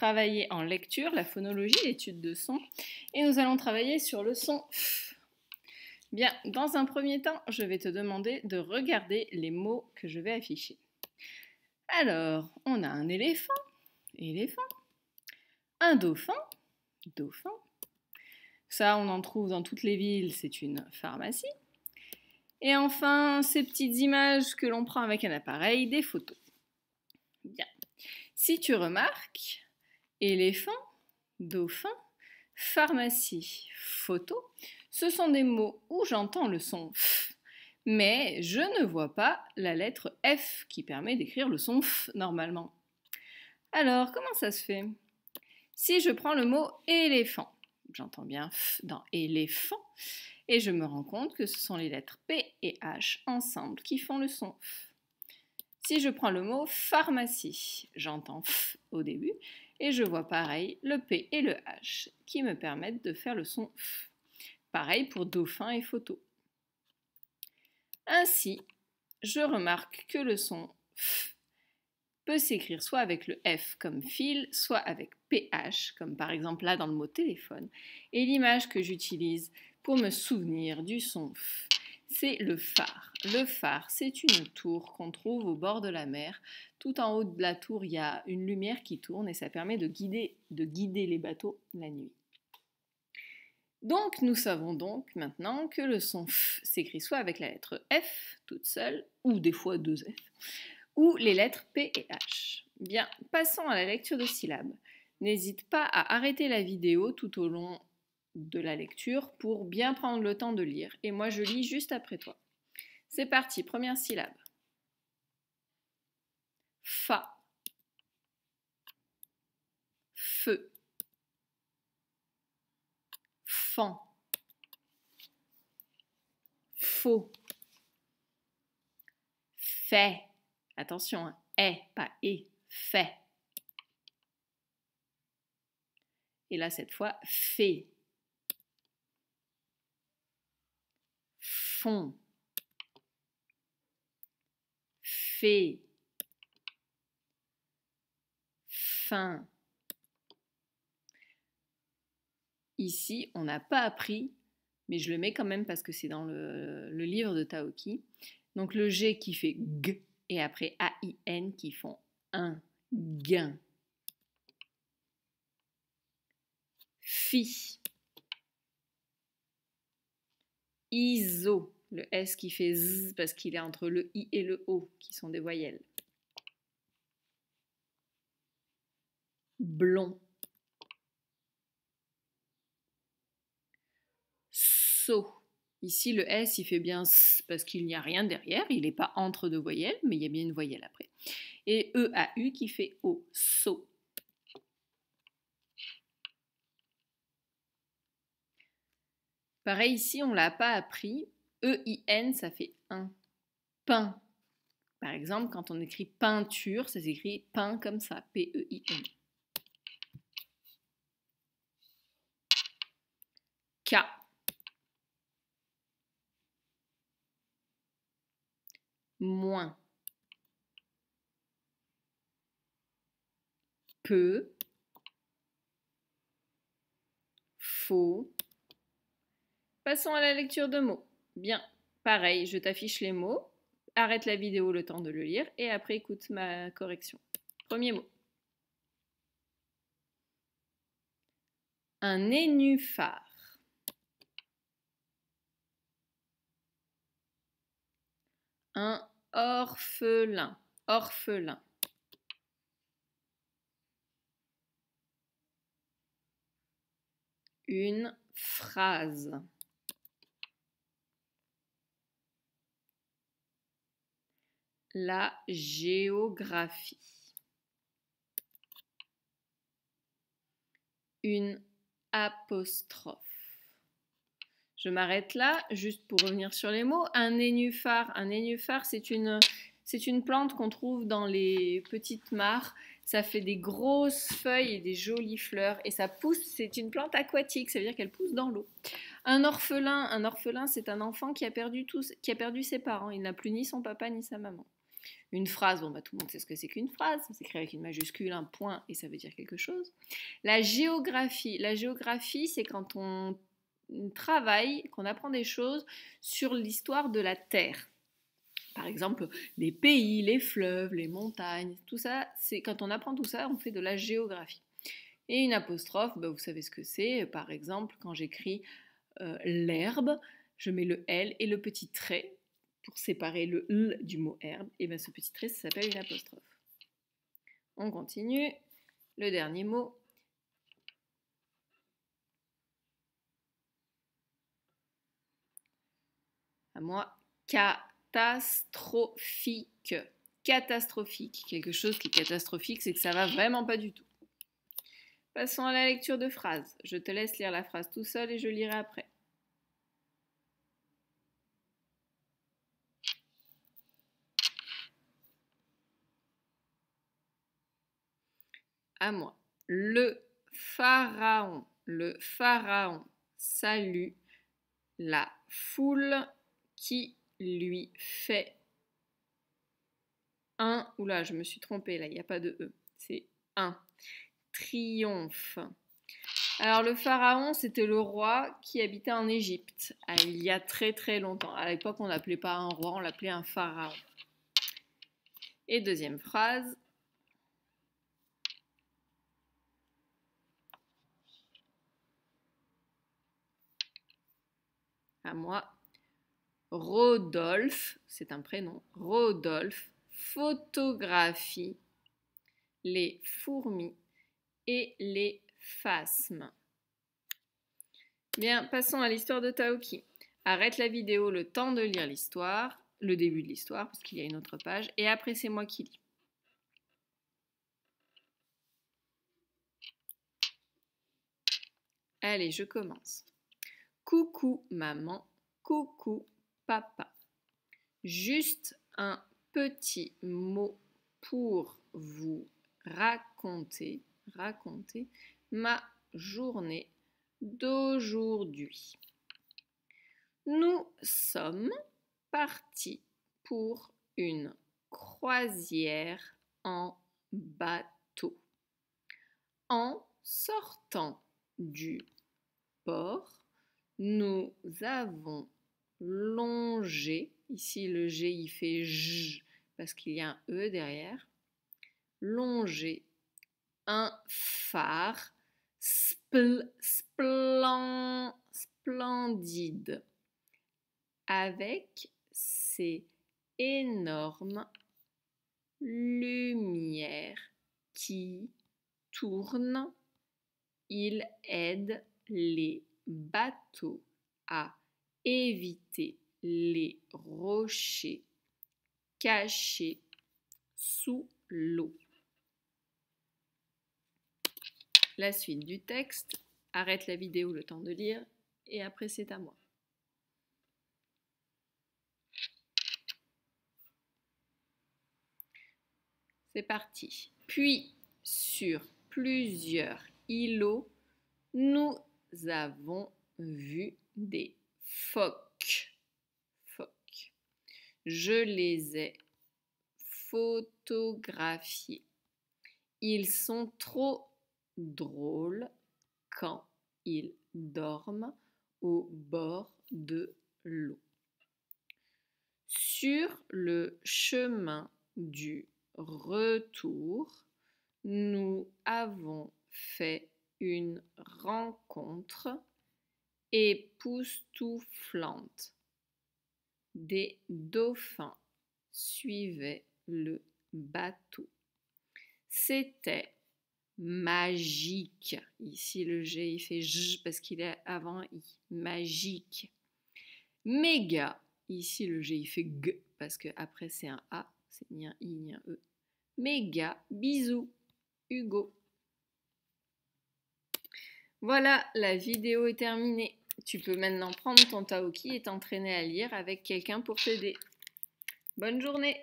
travailler en lecture, la phonologie, l'étude de son, et nous allons travailler sur le son F. Bien, dans un premier temps, je vais te demander de regarder les mots que je vais afficher. Alors, on a un éléphant, éléphant, un dauphin, dauphin. Ça, on en trouve dans toutes les villes, c'est une pharmacie. Et enfin, ces petites images que l'on prend avec un appareil, des photos. Bien. Si tu remarques, éléphant, dauphin, pharmacie, photo, ce sont des mots où j'entends le son F, mais je ne vois pas la lettre F qui permet d'écrire le son F normalement. Alors, comment ça se fait? Si je prends le mot éléphant, j'entends bien F dans éléphant, et je me rends compte que ce sont les lettres P et H ensemble qui font le son F. Si je prends le mot pharmacie, j'entends F au début, et je vois pareil le P et le H qui me permettent de faire le son F. Pareil pour dauphin et photo. Ainsi, je remarque que le son F peut s'écrire soit avec le F comme fil, soit avec PH, comme par exemple là dans le mot téléphone. Et l'image que j'utilise pour me souvenir du son F, c'est le phare. Le phare, c'est une tour qu'on trouve au bord de la mer. Tout en haut de la tour, il y a une lumière qui tourne et ça permet de guider les bateaux la nuit. Donc, nous savons donc maintenant que le son F s'écrit soit avec la lettre F toute seule, ou des fois deux F, ou les lettres P et H. Bien, passons à la lecture de syllabes. N'hésite pas à arrêter la vidéo tout au long de la lecture pour bien prendre le temps de lire. Et moi, je lis juste après toi. C'est parti, première syllabe. Fa. Feu. Fan. Faux. Fait. Attention, hein. Est, pas et. Fait. Et là, cette fois, fait. Fond. Fait. Fin. Ici, on n'a pas appris, mais je le mets quand même parce que c'est dans le livre de Taoki. Donc le G qui fait G et après A-I-N qui font un gain. Fi. Iso. Le S qui fait Z parce qu'il est entre le I et le O qui sont des voyelles. Blond. So. Ici, le S, il fait bien S parce qu'il n'y a rien derrière. Il n'est pas entre deux voyelles, mais il y a bien une voyelle après. Et E-A-U qui fait O. So. Pareil, ici, on ne l'a pas appris. E-I-N, ça fait un. Pain. Par exemple, quand on écrit peinture, ça s'écrit pain comme ça. P-E-I-N. K. Moins. Peu. Faux. Passons à la lecture de mots. Bien, pareil, je t'affiche les mots. Arrête la vidéo le temps de le lire et après écoute ma correction. Premier mot. Un nénuphar. Un orphelin. Orphelin. Une phrase. La géographie. Une apostrophe. Je m'arrête là, juste pour revenir sur les mots. Un nénuphar, c'est une plante qu'on trouve dans les petites mares. Ça fait des grosses feuilles et des jolies fleurs. Et ça pousse, c'est une plante aquatique, ça veut dire qu'elle pousse dans l'eau. Un orphelin, c'est un enfant qui a perdu ses parents. Il n'a plus ni son papa ni sa maman. Une phrase, bon, bah, tout le monde sait ce que c'est qu'une phrase, ça s'écrit avec une majuscule, un point, et ça veut dire quelque chose. La géographie, c'est quand on travaille, qu'on apprend des choses sur l'histoire de la Terre. Par exemple, les pays, les fleuves, les montagnes, tout ça, c'est quand on apprend tout ça, on fait de la géographie. Et une apostrophe, bah, vous savez ce que c'est. Par exemple, quand j'écris l'herbe, je mets le L et le petit trait pour séparer le L du mot herbe. Et bien ce petit trait, ça s'appelle une apostrophe. On continue. Le dernier mot. À moi, catastrophique. Catastrophique. Quelque chose qui est catastrophique, c'est que ça va vraiment pas du tout. Passons à la lecture de phrases. Je te laisse lire la phrase tout seul et je lirai après. À moi. Le pharaon salue la foule qui lui fait un, oula, je me suis trompée là, il n'y a pas de E, c'est un triomphe. Alors le pharaon, c'était le roi qui habitait en Égypte, il y a très très longtemps. À l'époque, on l'appelait pas un roi, on l'appelait un pharaon. Et deuxième phrase. À moi. Rodolphe, c'est un prénom, Rodolphe photographie les fourmis et les phasmes. Bien, passons à l'histoire de Taoki. Arrête la vidéo le temps de lire l'histoire, le début de l'histoire, parce qu'il y a une autre page, et après c'est moi qui lis. Allez, je commence. Coucou maman, coucou papa. Juste un petit mot pour vous raconter ma journée d'aujourd'hui. Nous sommes partis pour une croisière en bateau. En sortant du port, nous avons longé, ici le G il fait J parce qu'il y a un E derrière, longé un phare splendide avec ses énormes lumières qui tournent. Il aide les bateaux à éviter les rochers cachés sous l'eau. La suite du texte, arrête la vidéo le temps de lire et après c'est à moi. C'est parti. Puis, sur plusieurs îlots, nous avons vu des phoques. Je les ai photographiés. Ils sont trop drôles quand ils dorment au bord de l'eau. Sur le chemin du retour, nous avons fait une rencontre époustouflante. Des dauphins suivaient le bateau. C'était magique. Ici, le G, il fait J parce qu'il est avant I. Magique. Méga. Ici, le G, il fait G parce qu'après, c'est un A. C'est ni un I, ni un E. Méga. Bisous. Hugo. Voilà, la vidéo est terminée. Tu peux maintenant prendre ton Taoki et t'entraîner à lire avec quelqu'un pour t'aider. Bonne journée!